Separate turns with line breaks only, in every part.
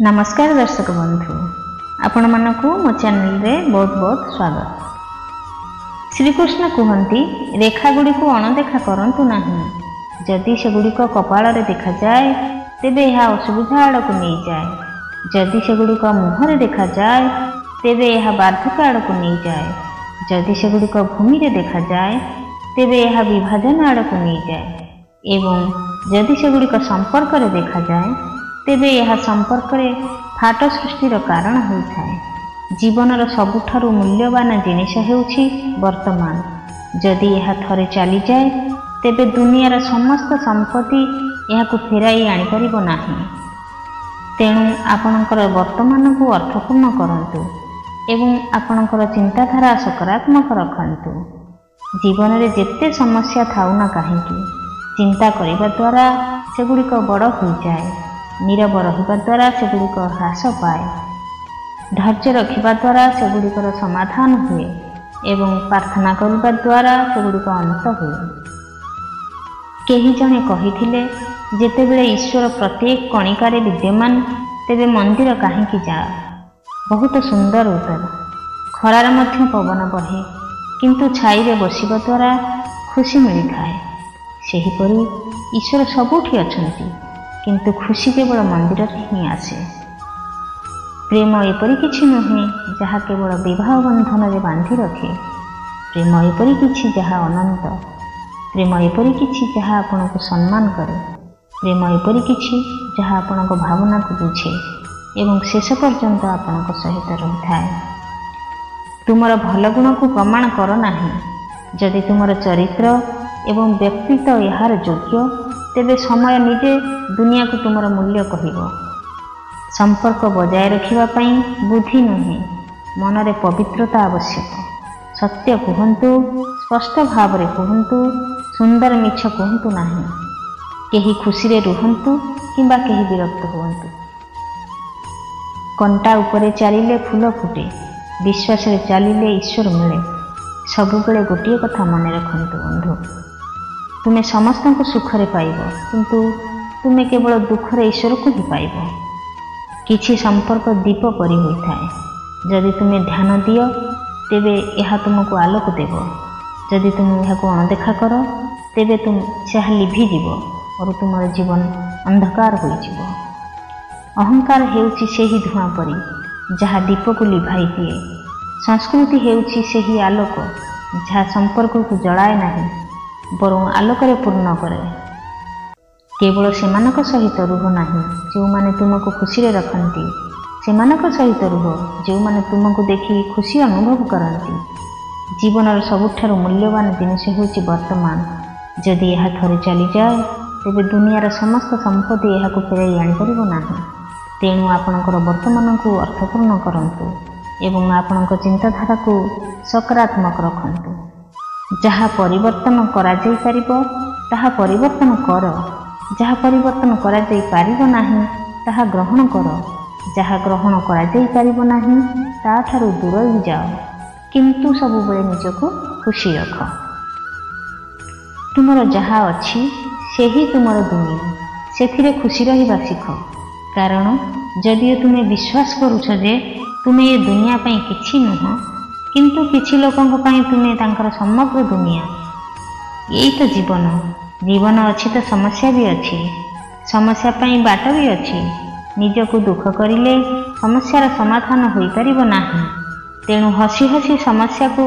नमस्कार दर्शक बंधु, आपण मानकु मो चैनल रे बहुत बहुत स्वागत। श्रीकृष्ण कहती रेखा गुड़ी को अणदेखा करंतु नहीं। जदि से गुड़िक कपाल रे देखा जाए तेबे यह असुविधा आड़ को नहीं जाए। जदि से गुड़िक मुहरे देखा जाए तेबे यह बार्धक्य आड़ को नहीं जाए। जदि से गुड़िक भूमि रे देखा जाए तेबे यह विभाजन आड़ को नहीं जाए। एवं जदि से गुड़िक संपर्क रे देखा जाए तेबे यह संपर्क रे फाट सृष्टिर कारण होता है। जीवनर सबुठारु मूल्यवान जिनिस हेउछि वर्तमान। जदि यह थरे चली जाए तेबे दुनियार समस्त संपत्ति यह को फेराई आनी परिबो नाही। तेणु आपणकर वर्तमान को अर्थपूर्ण करंतु एवं आपणकर चिंताधारा सकारात्मक रखंतु। जीवन रे जेते समस्या थाउ ना काहेकि चिंता करिबा द्वारा सेगुड़िक बड़ हो जाए। नीरव रहिबा द्वारा सेगुड़िक ह्रास पाए। धैर्य रखिबा द्वारा सेगुड़िकर समाधान हुए एवं प्रार्थना करिबा द्वारा सेगुड़िक अंत हुए। केही जणे कहिथिले जेतेबेले ईश्वर प्रत्येक कणिकारे विद्यमान तेबे मंदिर काहेकि जा। बहुत सुंदर उत्तर। खरार मध्य पवन बहे किंतु छाईरे बसिबा द्वारा खुशी मिलिथाए। सेहीपरि ईश्वर सबुठी अछंती किंतु खुशी केवल मंदिर ही आसे। प्रेम एपरी किछि नुहे जहा केवल विवाह बंधन रे बांधि रखे। प्रेम एपरी किछि जहा अनंत। प्रेम एपरी किछि जहा आपन को सम्मान करे। प्रेम एपरी किछि जहा आपन को भावना को बुझे एवं शेष पर्यंत आपन को सहित रहिथाए। तुमर भल गुण को प्रमाण कर नाही। जदि तुमर चरित्र एवं व्यक्तित्व यार योग्य तेबे समय निजे दुनिया को तुमर मूल्य कहिबो। संपर्क बजाय रखिबा पई बुद्धि नुहे मनरे पवित्रता आवश्यक। सत्य कहंतु, स्पष्ट भाव रे कहंतु, सुंदर मिछ कहंतु नाही। केही खुशी रे रुहंतु किंबा केही विरक्त होवंतु। कंटा उपरे चलिले फूल फुटे, विश्वास रे चलिले ईश्वर मिले। सबुबेले गोटिए कथा मन रखंतु बंधु, तुम्हें समस्त को सुखरे पाइब किंतु तुम्हें केवल दुखरे ईश्वर को ही पाइब। किछि संपर्क दीप परी होता है। जदि तुम्हें ध्यान दियो तेबे यह तुमको आलोक देव। जदि तुम यह को अणदेखा कर तेबे तुम यह लिभिजीव और तुम जीवन अंधकार हो जीव। अहंकार हेउछि सेही धुआं परी जहा दीप को लिभाई दिए। संस्कृति हेउछि सेही आलोक जहा संपर्क को जलाए नहीं बरं आलोकरे पूर्ण करे। केवल सेमानक सहित रुह नहीं जो माने तुमको खुशी रे रखंती। सेमानक सहित रुह जो माने तुमको देखि खुशी अनुभव करंती। जीवनर सबुठारु मूल्यवान जिनिस होछि वर्तमान। जदि यह थरे चली जाए तेबे दुनियार समस्त संपत्ति यह को फेराई आनी परिबो नाही। तेणु आपणकर वर्तमान को अर्थपूर्ण करंतु एवं आपणक चिंताधारा को सकारात्मक रखंतु। जहा परिवर्तन करा जाई परिबो ताहा परिवर्तन कर। जहा परिवर्तन करा जाई परिबो नाही ताहा ग्रहण कर। जहा ग्रहण करा जाई परिबो नाही ता ठारू दूर ही जाओ किंतु सब बेले निजको खुशी रख। तुमर जहा अछि सेही तुमर दुनिया। सेथिरे खुशी रहिबा सिख। कारण जदि तुमे विश्वास करूछ जे तुमे ये दुनिया पई किछि नुह किंतु किछि लोकंक पई तुमे तांकर समग्र दुनिया। यही तो जीवन। जीवन अच्छी तो समस्या भी अच्छी। समस्या पई बाट भी अच्छी। निजको दुख करिले समस्यार समाधान होई परिबो नाही। तेणु हसी हसी समस्या को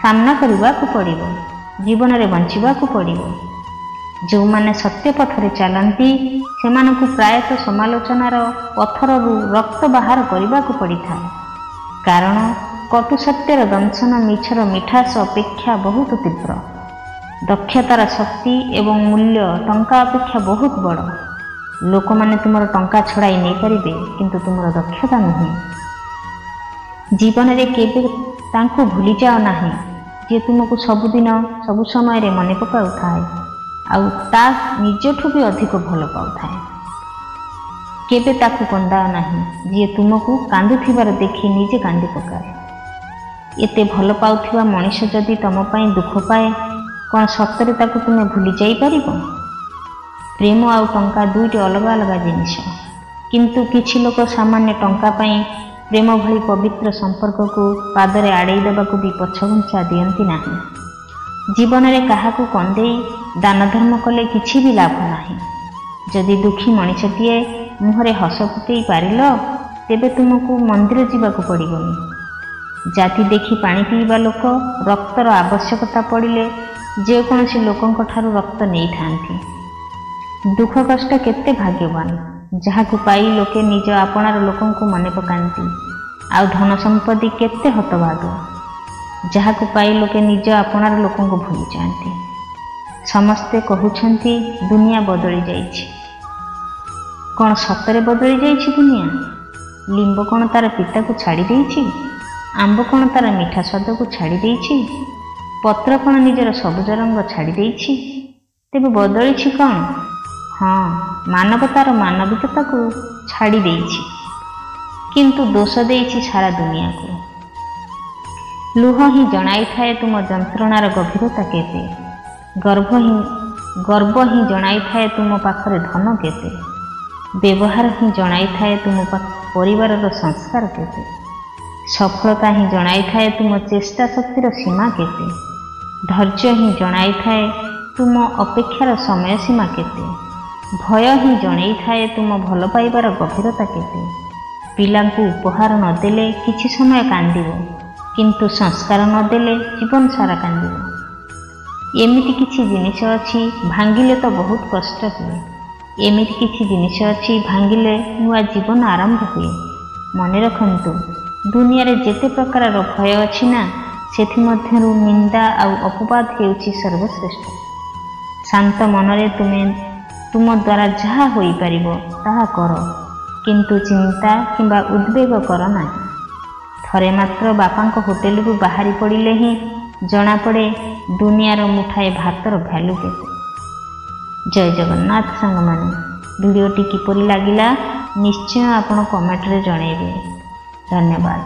सामना करबा को पड़िबो। जीवन रे बंचिबा को पड़िबो। जो माने सत्य पथरे चलंती सेमानकु प्रायतः समालोचनार पथररू रक्त बाहर करबा को पड़िथाय। कारण कटु सत्यर दंशन मिछर मिठास अपेक्षा बहुत तीव्र। दक्षतार शक्ति एवं मूल्य टंका अपेक्षा बहुत बड़। लोक माने तुमर टंका छड़ाई नहीं पारिबे किंतु तुमर दक्षता नहीं। जीवन रे केबे तांको भूली जाओ नाही जे तुमको सबुदिन सबु समय रे मने पकाउथाय आउ ता निजठु भी अधिक भल पाउथाय। केबे ताकू कंदा नाही जे तुमको कांदुथिबार देखि निजे कांदी पकाए। एते भल पाउथिबा मनुष्य जदि तम पई दुख पाए कौन सतरे ताकू तुमे भूली जाई परिबो? प्रेम आउ टंका दुईटी अलग अलग जिनिस। କିନ୍ତୁ କିଛି ଲୋକ ସାମାନ୍ୟ ଟଙ୍କା ପାଇଁ ପ୍ରେମ ଭଳି ପବିତ୍ର ସମ୍ପର୍କକୁ ପାଦରେ ଆଡ଼େଇ ଦେବାକୁ ବି ପଛଘୁଞ୍ଚା ଦିଅନ୍ତି ନାହିଁ। ଜୀବନରେ କାହାକୁ କନ୍ଦେଇ ଦାନ ଧର୍ମ କଲେ କିଛି ବି ଲାଭ ନାହିଁ। ଯଦି ଦୁଃଖୀ ମଣିଷଟିଏ ମୁହଁରେ ହସ ଫୁଟେଇ ପାରିଲ, ତେବେ ତୁମକୁ ମନ୍ଦିର ଯିବାକୁ ପଡ଼ିବନି। ଜାତି ଦେଖି ପାଣି ପିଇବା ଲୋକ ରକ୍ତର ଆବଶ୍ୟକତା ପଡ଼ିଲେ ଯେକୌଣସି ଲୋକଙ୍କ ଠାରୁ ରକ୍ତ ନେଇଥାନ୍ତି। ଦୁଃଖ କଷ୍ଟ କେତେ ଭାଗ୍ୟବାନ, ଯାହାକୁ ପାଇ ଲୋକେ ନିଜ ଆପଣାର ଲୋକଙ୍କୁ ମନେ ପକାନ୍ତି। ଆଉ ଧନ ସମ୍ପତ୍ତି କେତେ ହତଭାଗ୍ୟ, ଯାହାକୁ ପାଇ ଲୋକେ ନିଜ ଆପଣାର ଲୋକଙ୍କୁ ଭୁଲି ଯାଆନ୍ତି। ସମସ୍ତେ କହୁଛନ୍ତି ଦୁନିଆ ବଦଳି ଯାଇଛି। କ'ଣ ସତରେ ବଦଳି ଯାଇଛି ଦୁନିଆ? ଲିମ୍ବ କ'ଣ ତାର ପିତାକୁ ଛାଡ଼ି ଦେଇଛି? ଆମ୍ବ କ'ଣ ତାର ମିଠା ସ୍ୱାଦକୁ ଛାଡ଼ି ଦେଇଛି? ପତ୍ର କ'ଣ ନିଜର ସବୁଜ ରଙ୍ଗ ଛାଡ଼ି ଦେଇଛି? ତେବେ ବଦଳିଛି କ'ଣ? ହଁ, ମାନବତାର ମାନବିକତାକୁ ଛାଡ଼ି ଦେଇଛି, କିନ୍ତୁ ଦୋଷ ଦେଇଛି ସାରା ଦୁନିଆକୁ। ଲୁହ ହିଁ ଜଣାଇଥାଏ ତୁମ ଯନ୍ତ୍ରଣାର ଗଭୀରତା କେତେ। ଗର୍ବ ହିଁ ଜଣାଇଥାଏ ତୁମ ପାଖରେ ଧନ କେତେ। ବ୍ୟବହାର ହିଁ ଜଣାଇଥାଏ ତୁମ ପରିବାରର ସଂସ୍କାର କେତେ। ସଫଳତା ହିଁ ଜଣାଇଥାଏ ତୁମ ଚେଷ୍ଟା ଶକ୍ତିର ସୀମା କେତେ। ଧୈର୍ଯ୍ୟ ହିଁ ଜଣାଇଥାଏ ତୁମ ଅପେକ୍ଷାର ସମୟ ସୀମା କେତେ। ଭୟ ହିଁ ଜଣାଇଥାଏ ତୁମ ଭଲ ପାଇବାର ଗଭୀରତା କେତେ। ପିଲାଙ୍କୁ ଉପହାର ନଦେଲେ କିଛି ସମୟ କାନ୍ଦିବ, କିନ୍ତୁ ସଂସ୍କାର ନଦେଲେ ଜୀବନ ସାରା କାନ୍ଦିବ। ଏମିତି କିଛି ଜିନିଷ ଅଛି ଭାଙ୍ଗିଲେ ତ ବହୁତ କଷ୍ଟ ହୁଏ। ଏମିତି କିଛି ଜିନିଷ ଅଛି ଭାଙ୍ଗିଲେ ନୂଆ ଜୀବନ ଆରମ୍ଭ ହୁଏ। ମନେ ରଖନ୍ତୁ, ଦୁନିଆରେ ଯେତେ ପ୍ରକାରର ଭୟ ଅଛି ନା, ସେଥିମଧ୍ୟରୁ ନିନ୍ଦା ଆଉ ଅପବାଦ ହେଉଛି ସର୍ବଶ୍ରେଷ୍ଠ। ଶାନ୍ତ ମନରେ ତୁମ ଦ୍ୱାରା ଯାହା ହୋଇପାରିବ ତାହା କର, କିନ୍ତୁ ଚିନ୍ତା କିମ୍ବା ଉଦ୍ବେଗ କର ନାହିଁ। ଥରେ ମାତ୍ର ବାପାଙ୍କ ହୋଟେଲରୁ ବାହାରି ପଡ଼ିଲେ ହିଁ ଜଣାପଡ଼େ ଦୁନିଆର ମୁଠାଏ ଭାତର ଭ୍ୟାଲୁ କେତେ। ଜୟ ଜଗନ୍ନାଥ ସାଙ୍ଗମାନେ। ଭିଡ଼ିଓଟି କିପରି ଲାଗିଲା ନିଶ୍ଚୟ ଆପଣ କମେଣ୍ଟରେ ଜଣାଇବେ। ଧନ୍ୟବାଦ।